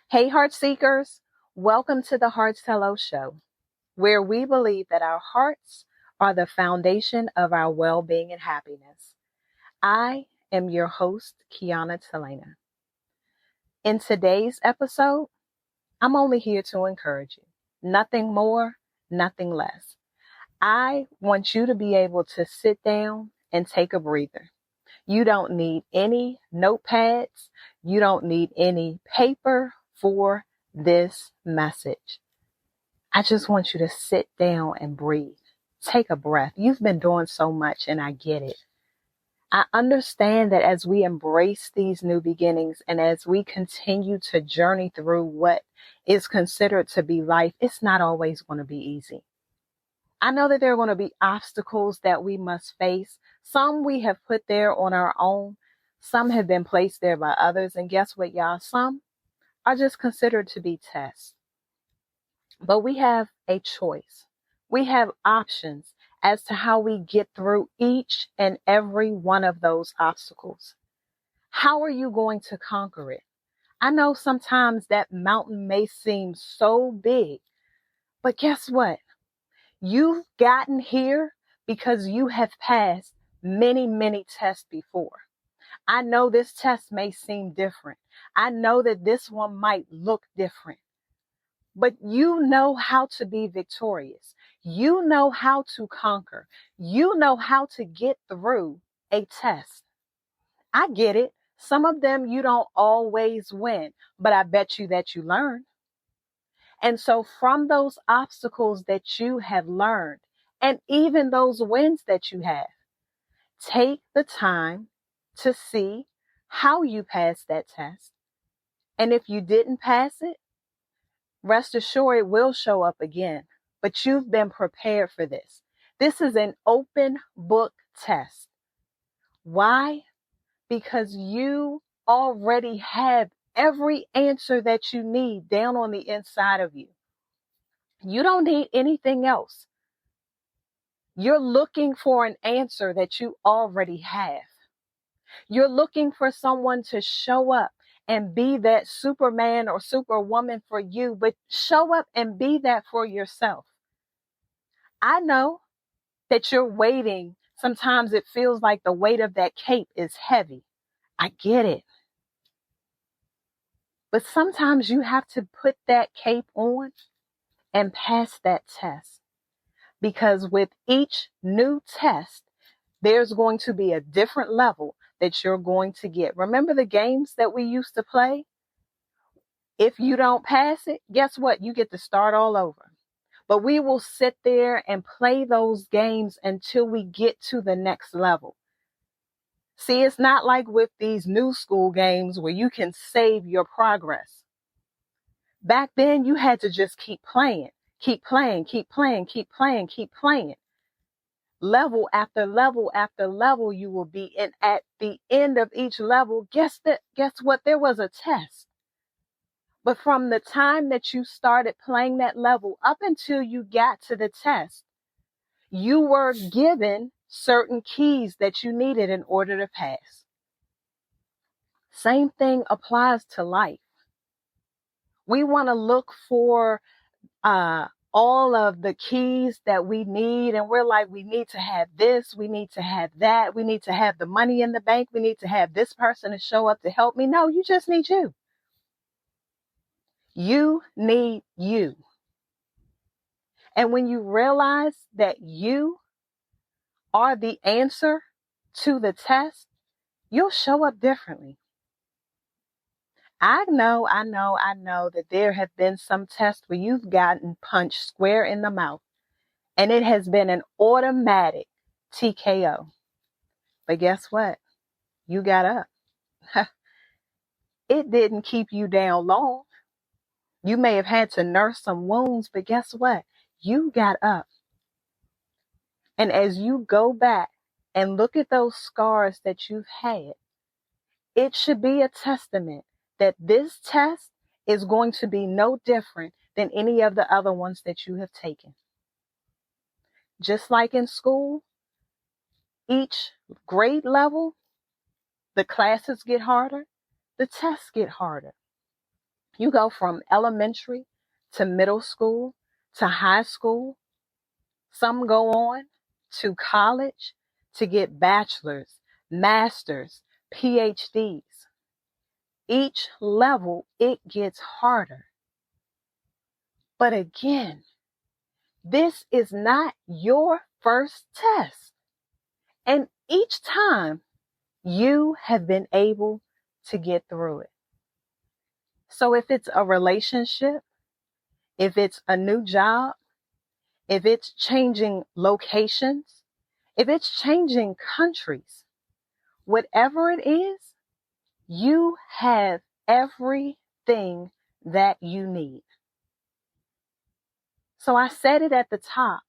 Hey, Heart Seekers, welcome to the Hearts Hello Show, where we believe that our hearts are the foundation of our well being and happiness. I am your host, Kiana Telena. In today's episode, I'm only here to encourage you. Nothing more, nothing less. I want you to be able to sit down and take a breather. You don't need any notepads. You don't need any paper for this message. I just want you to sit down and breathe. Take a breath. You've been doing so much and I get it. I understand that as we embrace these new beginnings and as we continue to journey through what is considered to be life, it's not always going to be easy. I know that there are going to be obstacles that we must face. Some we have put there on our own. Some have been placed there by others. And guess what, y'all? Some are just considered to be tests. But we have a choice. We have options as to how we get through each and every one of those obstacles. How are you going to conquer it? I know sometimes that mountain may seem so big, but guess what? You've gotten here because you have passed many, many tests before. I know this test may seem different. I know that this one might look different. But you know how to be victorious. You know how to conquer. You know how to get through a test. I get it. Some of them you don't always win, but I bet you that you learn. And so from those obstacles that you have learned, and even those wins that you have, take the time to see how you passed that test. And if you didn't pass it, rest assured it will show up again. But you've been prepared for this. This is an open book test. Why? Because you already have every answer that you need down on the inside of you. You don't need anything else. You're looking for an answer that you already have. You're looking for someone to show up and be that Superman or Superwoman for you, but show up and be that for yourself. I know that you're waiting. Sometimes it feels like the weight of that cape is heavy. I get it. But sometimes you have to put that cape on and pass that test. Because with each new test, there's going to be a different level that you're going to get. Remember the games that we used to play? If you don't pass it, guess what? You get to start all over. But we will sit there and play those games until we get to the next level. See, it's not like with these new school games where you can save your progress. Back then, you had to just keep playing, keep playing, keep playing, keep playing, keep playing. Level after level after level you will be. And at the end of each level, guess what? There was a test. But from the time that you started playing that level up until you got to the test, you were given certain keys that you needed in order to pass. Same thing applies to life. We want to look for all of the keys that we need. And we're like, we need to have this. We need to have that. We need to have the money in the bank. We need to have this person to show up to help me. No, you just need you. You need you. And when you realize that you are the answer to the test, you'll show up differently. I know that there have been some tests where you've gotten punched square in the mouth and it has been an automatic TKO. But guess what? You got up. It didn't keep you down long. You may have had to nurse some wounds, but guess what? You got up. And as you go back and look at those scars that you've had, it should be a testament that this test is going to be no different than any of the other ones that you have taken. Just like in school, each grade level, the classes get harder, the tests get harder. You go from elementary to middle school to high school. Some go on to college to get bachelor's, master's, PhDs. Each level, it gets harder. But again, this is not your first test. And each time you have been able to get through it. So if it's a relationship, if it's a new job, if it's changing locations, if it's changing countries, whatever it is, you have everything that you need. So I said it at the top.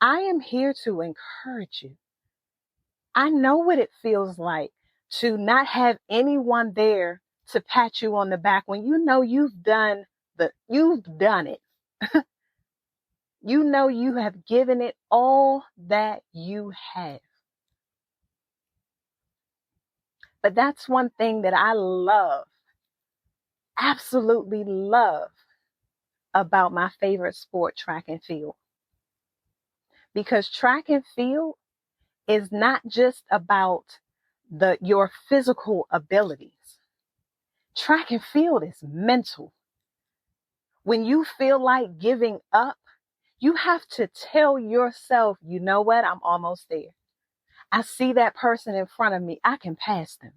I am here to encourage you. I know what it feels like to not have anyone there to pat you on the back when you know you've done it. You know you have given it all that you have. But that's one thing that I love, absolutely love about my favorite sport, track and field. Because track and field is not just about your physical abilities. Track and field is mental. When you feel like giving up, you have to tell yourself, you know what? I'm almost there. I see that person in front of me. I can pass them.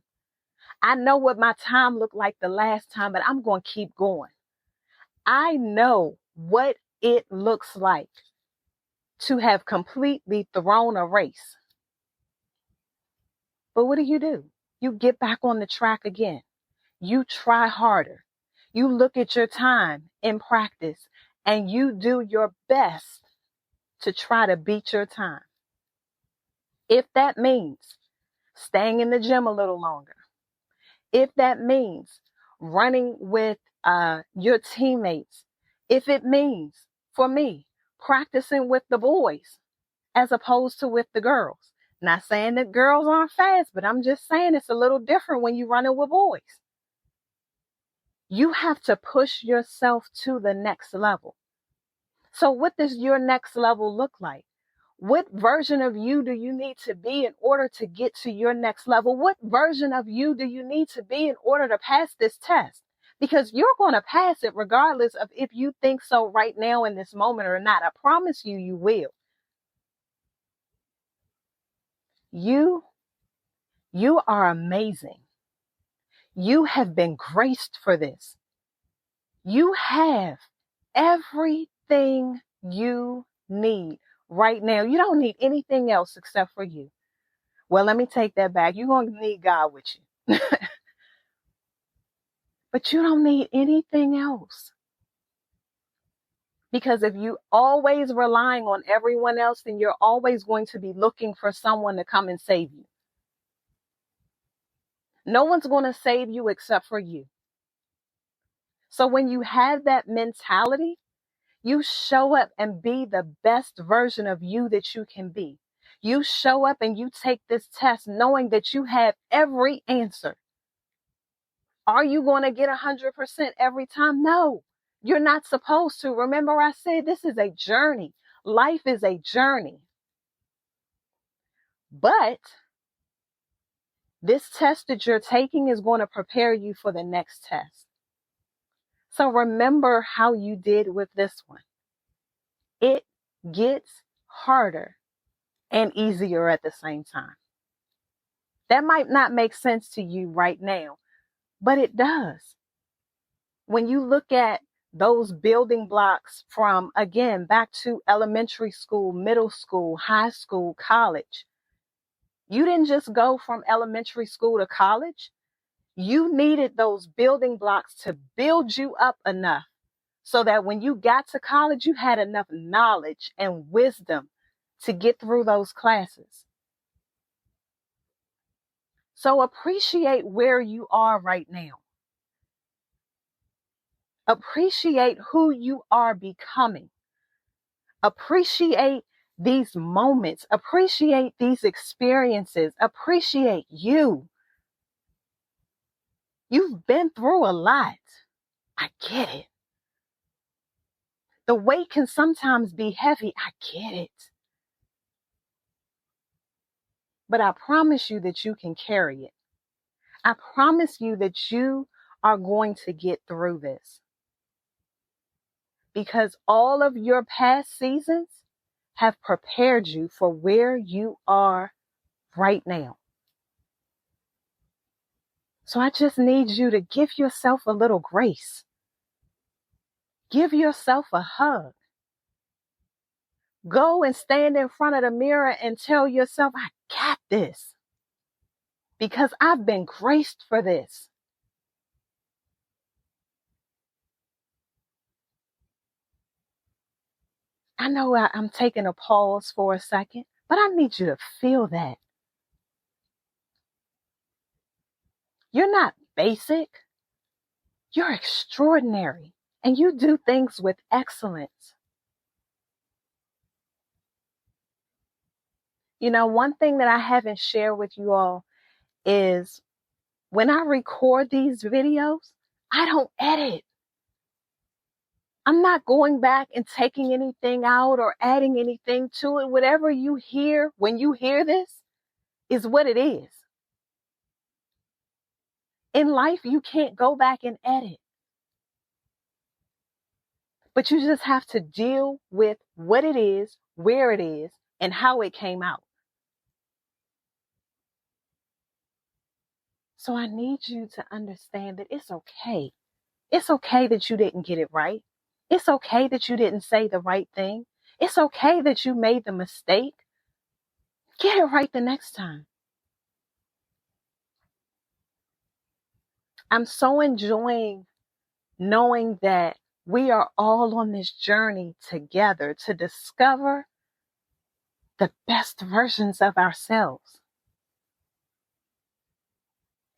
I know what my time looked like the last time, but I'm going to keep going. I know what it looks like to have completely thrown a race. But what do? You get back on the track again. You try harder. You look at your time in practice and you do your best to try to beat your time. If that means staying in the gym a little longer, if that means running with your teammates, if it means, for me, practicing with the boys as opposed to with the girls. Not saying that girls aren't fast, but I'm just saying it's a little different when you're running with boys. You have to push yourself to the next level. So what does your next level look like? What version of you do you need to be in order to get to your next level? What version of you do you need to be in order to pass this test? Because you're going to pass it regardless of if you think so right now in this moment or not. I promise you, you will. You are amazing. You have been graced for this. You have everything you need right now. You don't need anything else except for you. Well, let me take that back. You're going to need God with you. But you don't need anything else. Because if you always relying on everyone else, then you're always going to be looking for someone to come and save you. No one's going to save you except for you. So when you have that mentality, you show up and be the best version of you that you can be. You show up and you take this test knowing that you have every answer. Are you going to get 100% every time? No, you're not supposed to. Remember, I said this is a journey. Life is a journey. But this test that you're taking is going to prepare you for the next test. So remember how you did with this one. It gets harder and easier at the same time. That might not make sense to you right now, but it does. When you look at those building blocks from, again, back to elementary school, middle school, high school, college, you didn't just go from elementary school to college. You needed those building blocks to build you up enough so that when you got to college, you had enough knowledge and wisdom to get through those classes. So appreciate where you are right now. Appreciate who you are becoming. Appreciate these moments. Appreciate these experiences. Appreciate you. You've been through a lot. I get it. The weight can sometimes be heavy. I get it. But I promise you that you can carry it. I promise you that you are going to get through this. Because all of your past seasons have prepared you for where you are right now. So I just need you to give yourself a little grace. Give yourself a hug. Go and stand in front of the mirror and tell yourself, I got this. Because I've been graced for this. I know I'm taking a pause for a second, but I need you to feel that. You're not basic. You're extraordinary. And you do things with excellence. You know, one thing that I haven't shared with you all is when I record these videos, I don't edit. I'm not going back and taking anything out or adding anything to it. Whatever you hear when you hear this is what it is. In life, you can't go back and edit. But you just have to deal with what it is, where it is, and how it came out. So I need you to understand that it's okay. It's okay that you didn't get it right. It's okay that you didn't say the right thing. It's okay that you made the mistake. Get it right the next time. I'm so enjoying knowing that we are all on this journey together to discover the best versions of ourselves.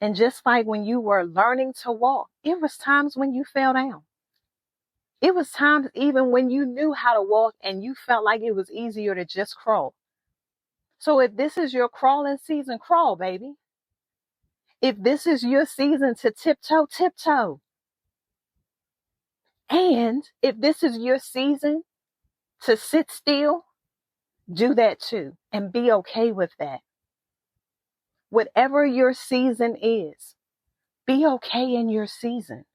And just like when you were learning to walk, it was times when you fell down. It was times even when you knew how to walk and you felt like it was easier to just crawl. So if this is your crawling season, crawl, baby. If this is your season to tiptoe, tiptoe. And if this is your season to sit still, do that too. And be okay with that. Whatever your season is, be okay in your season.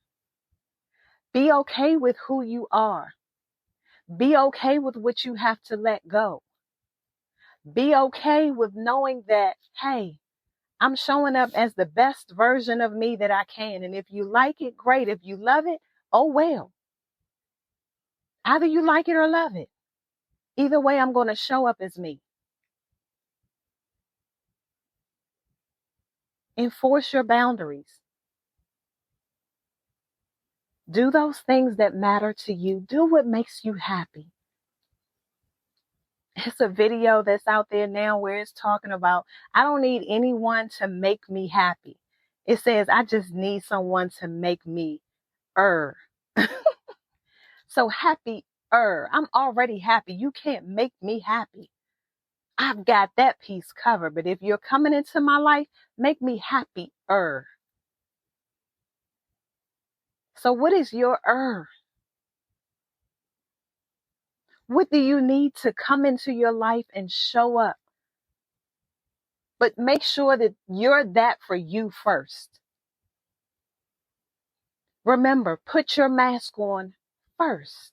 Be okay with who you are. Be okay with what you have to let go. Be okay with knowing that, hey, I'm showing up as the best version of me that I can. And if you like it, great. If you love it, oh well. Either you like it or love it. Either way, I'm going to show up as me. Enforce your boundaries. Do those things that matter to you. Do what makes you happy. It's a video that's out there now where it's talking about, I don't need anyone to make me happy. It says, I just need someone to make me So happy I'm already happy. You can't make me happy. I've got that piece covered. But if you're coming into my life, make me happy So what is your What do you need to come into your life and show up? But make sure that you're that for you first. Remember, put your mask on first.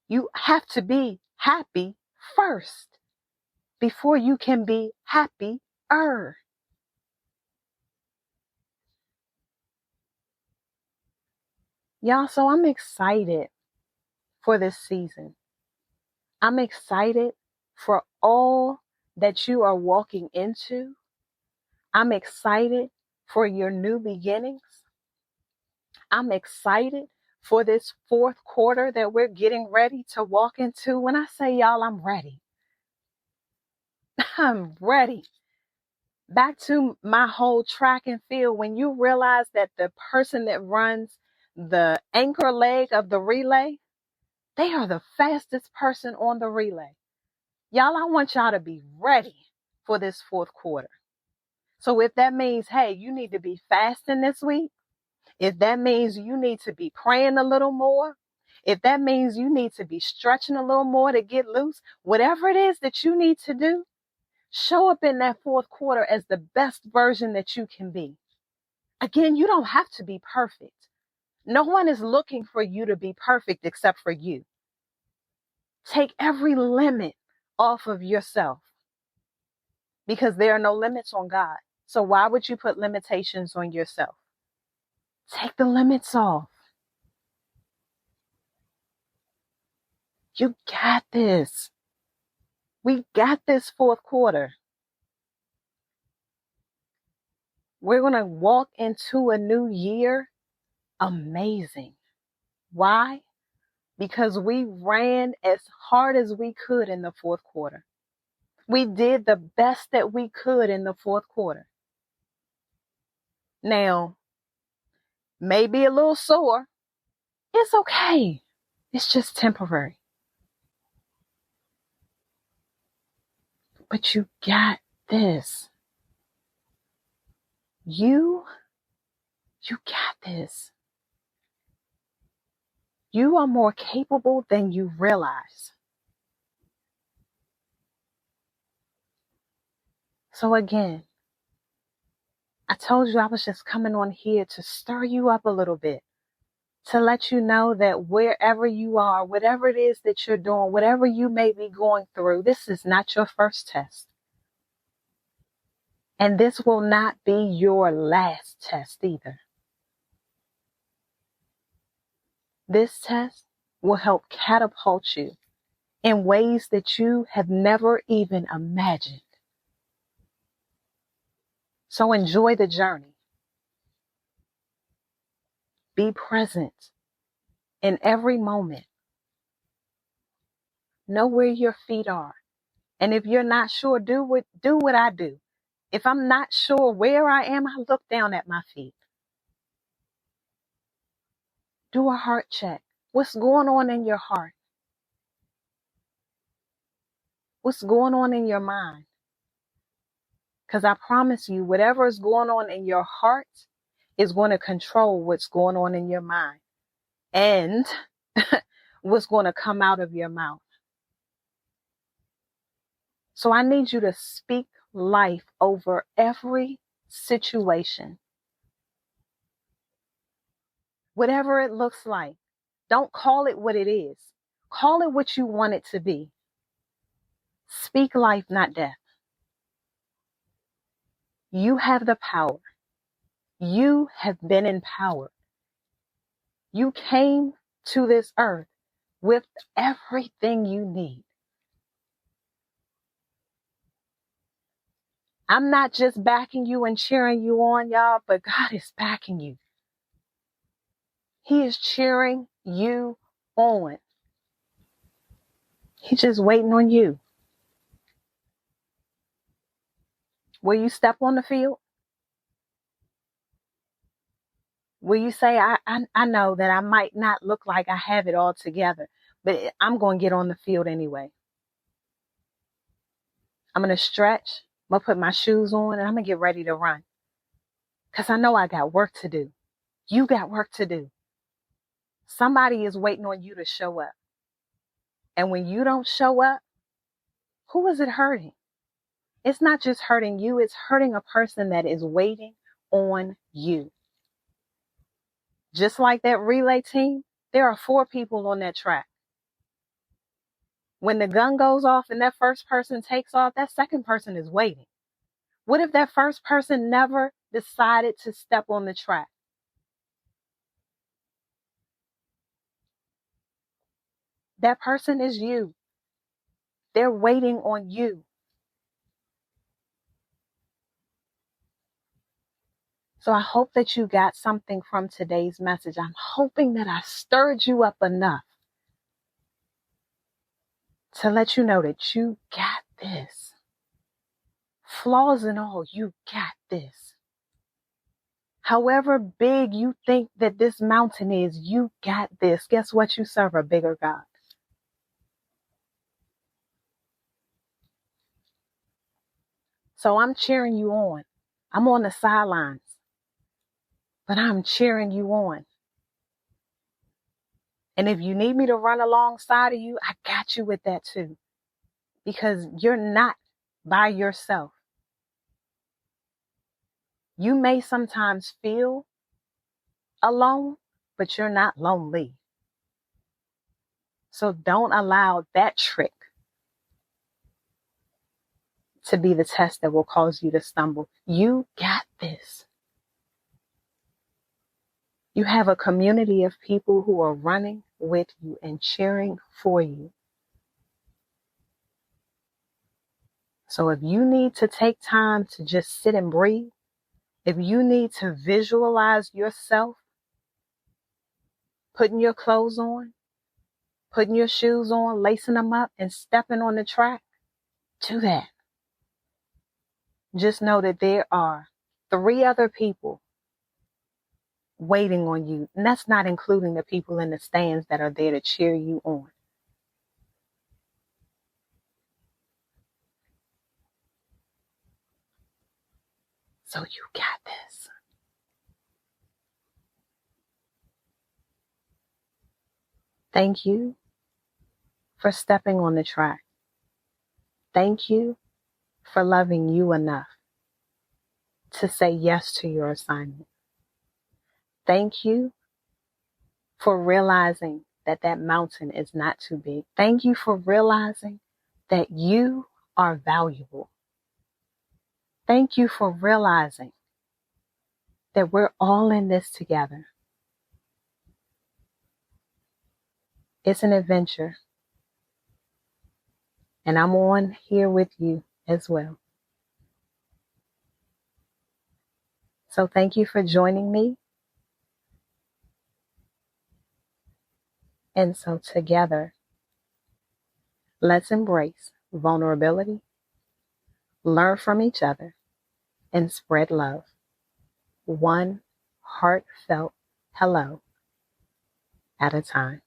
You have to be happy first before you can be happier. Y'all, so I'm excited for this season. I'm excited for all that you are walking into. I'm excited for your new beginnings. I'm excited for this fourth quarter that we're getting ready to walk into. When I say y'all, I'm ready. I'm ready. Back to my whole track and field. When you realize that the person that runs the anchor leg of the relay, they are the fastest person on the relay. Y'all, I want y'all to be ready for this fourth quarter. So if that means, hey, you need to be fasting this week. if that means you need to be praying a little more, if that means you need to be stretching a little more to get loose, whatever it is that you need to do, show up in that fourth quarter as the best version that you can be. Again, you don't have to be perfect. No one is looking for you to be perfect except for you. Take every limit off of yourself because there are no limits on God. So why would you put limitations on yourself? Take the limits off. You got this. We got this fourth quarter. We're going to walk into a new year amazing. Why? Because we ran as hard as we could in the fourth quarter. We did the best that we could in the fourth quarter. Now, maybe a little sore. It's okay. It's just temporary. But you got this. You got this. You are more capable than you realize. So again, I told you I was just coming on here to stir you up a little bit, to let you know that wherever you are, whatever it is that you're doing, whatever you may be going through, this is not your first test. And this will not be your last test either. This test will help catapult you in ways that you have never even imagined. So enjoy the journey. Be present in every moment. Know where your feet are. And if you're not sure, do what I do. If I'm not sure where I am, I look down at my feet. Do a heart check. What's going on in your heart? What's going on in your mind? Because I promise you, whatever is going on in your heart is going to control what's going on in your mind and what's going to come out of your mouth. So I need you to speak life over every situation. Whatever it looks like. Don't call it what it is. Call it what you want it to be. Speak life, not death. You have the power. You have been empowered. You came to this earth with everything you need. I'm not just backing you and cheering you on, y'all, but God is backing you. He is cheering you on. He's just waiting on you. Will you step on the field? Will you say, I know that I might not look like I have it all together, but I'm going to get on the field anyway. I'm going to stretch. I'm going to put my shoes on and I'm going to get ready to run. Because I know I got work to do. You got work to do. Somebody is waiting on you to show up. And when you don't show up, who is it hurting? It's not just hurting you. It's hurting a person that is waiting on you. Just like that relay team, there are 4 people on that track. When the gun goes off and that first person takes off, that second person is waiting. What if that first person never decided to step on the track? That person is you. They're waiting on you. So I hope that you got something from today's message. I'm hoping that I stirred you up enough to let you know that you got this. Flaws and all, you got this. However big you think that this mountain is, you got this. Guess what? You serve a bigger God. So I'm cheering you on. I'm on the sidelines. but I'm cheering you on. And if you need me to run alongside of you, I got you with that too, because you're not by yourself. You may sometimes feel alone, but you're not lonely. So don't allow that trick to be the test that will cause you to stumble. You got this. You have a community of people who are running with you and cheering for you. So if you need to take time to just sit and breathe, if you need to visualize yourself putting your clothes on, putting your shoes on, lacing them up, and stepping on the track, do that. Just know that there are 3 other people waiting on you. And that's not including the people in the stands that are there to cheer you on. So you got this. Thank you for stepping on the track. Thank you for loving you enough to say yes to your assignment. Thank you for realizing that that mountain is not too big. Thank you for realizing that you are valuable. Thank you for realizing that we're all in this together. It's an adventure, and I'm on here with you as well. So thank you for joining me. And so together, let's embrace vulnerability, learn from each other, and spread love. One heartfelt hello at a time.